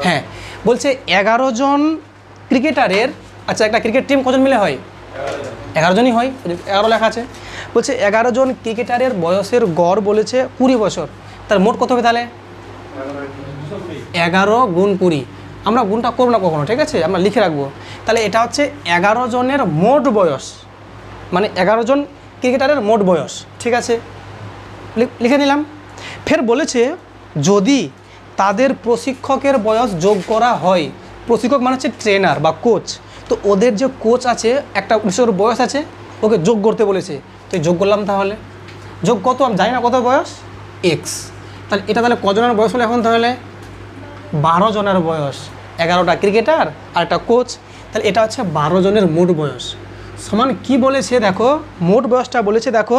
হ্যাঁ, বলছে 11 জন ক্রিকেটারের, আচ্ছা একটা ক্রিকেট টিম কজন মিলে হয়? 11 জনই হয়, 11 লেখা আছে। বলছে 11 জন ক্রিকেটারের বয়সের গড় বলেছে 20 বছর, তার মোট কত হবে তাহলে? 11 গুণ 20। আমরা গুণটা করবো না কখনো, ঠিক আছে, আমরা লিখে রাখবো। তাহলে এটা হচ্ছে 11 জনের মোট বয়স, মানে 11 জন ক্রিকেটারের মোট বয়স, ঠিক আছে, লিখে নিলাম। ফের বলেছে যদি তাদের প্রশিক্ষকের বয়স যোগ করা হয়, প্রশিক্ষক মানে হচ্ছে ট্রেনার বা কোচ, তো ওদের যে কোচ আছে একটা নিশ্চয় বয়স আছে, ওকে যোগ করতে বলেছে, তো যোগ করলাম। তাহলে যোগ কত আমি জানি না, কত বয়স? এক্স। তাহলে এটা তাহলে কজনের বয়স হলো এখন? তাহলে 12 জনের বয়স, 11টা ক্রিকেটার আর একটা কোচ, তাহলে এটা হচ্ছে 12 জনের মোট বয়স। সমান কি বলেছে দেখো, মোট বয়সটা বলেছে দেখো,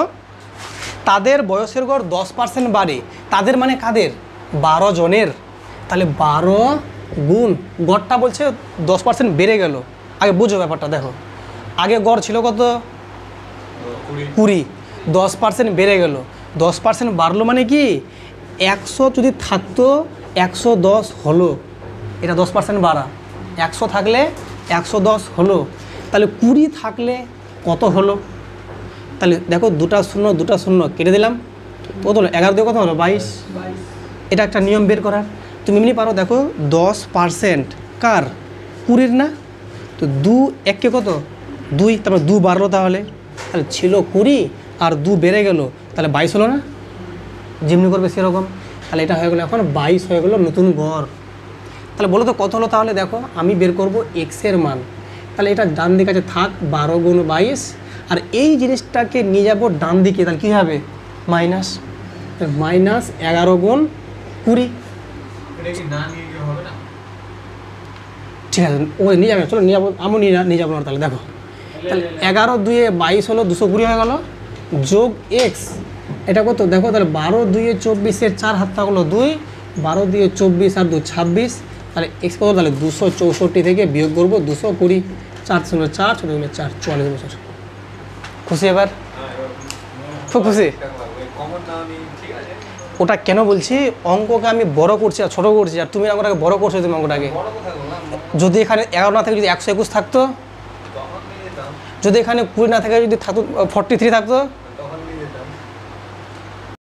তাদের বয়সের গড় 10% বাড়ে, তাদের মানে কাদের? 12 জনের। তাহলে 12 গুণ গড়টা বলছে 10% বেড়ে গেল। আগে বুঝো ব্যাপারটা, দেখো আগে গড় ছিল কত? 20, 10% বেড়ে গেল। 10% বাড়লো মানে কি, 100 যদি থাকতো 110 হলো, এটা 10% বাড়া। 100 থাকলে 110 হলো, তাহলে 20 থাকলে কত হলো? তাহলে দেখো দুটা শূন্য কেটে দিলাম, কত হলো? 11 দিয়ে কত হলো? 22। এটা একটা নিয়ম বের করার, তুমি এমনি পারো। দেখো 10% কার? 20 না, তো 2 1 কত? 2, তারপর 2 বাড়লো, তাহলে ছিল 20 আর 2 বেড়ে গেল, তাহলে 22 হলো না? যেমনি করবে সেরকম। তাহলে এটা হয়ে গেলো এখন 22 হয়ে গেলো নতুন গড়। তাহলে বলো তো কত হলো? তাহলে দেখো আমি বের করব এক্সের মান, তাহলে এটা ডান দিকে আছে থাক 12 গুণ 22, আর এই জিনিসটাকে নিয়ে যাবো ডান দিকে, তাহলে কী হবে? মাইনাস 11 গুণ 20। ঠিক আছে, ওই নিয়ে যাবে, চলো নিয়ে যাবো, আমি নিয়ে যাবো না। তাহলে দেখো, তাহলে 11 2 22 হলো, 220 হয়ে গেল, যোগ এক্স, এটা কত? দেখো তাহলে 12 2 24, 4 হাত থাকলো 2, 12 2 24 আর 2 26, তাহলে এক্স কত? তাহলে 264 থেকে বিয়োগ করবো 220, 4 0 4 ছোটো 4 44 বছর। খুশি এবার? খুব খুশি। ওটা কেন বলছি, অঙ্ককে আমি বড় করছি আর ছোটো করছি, আর তুমি অঙ্কটাকে বড় করছো। তুমি অঙ্কটাকে যদি এখানে 11 না থাকে, যদি 121 থাকতো, যদি এখানে 20 না থাকে, যদি থাকতো 43 থাকতো,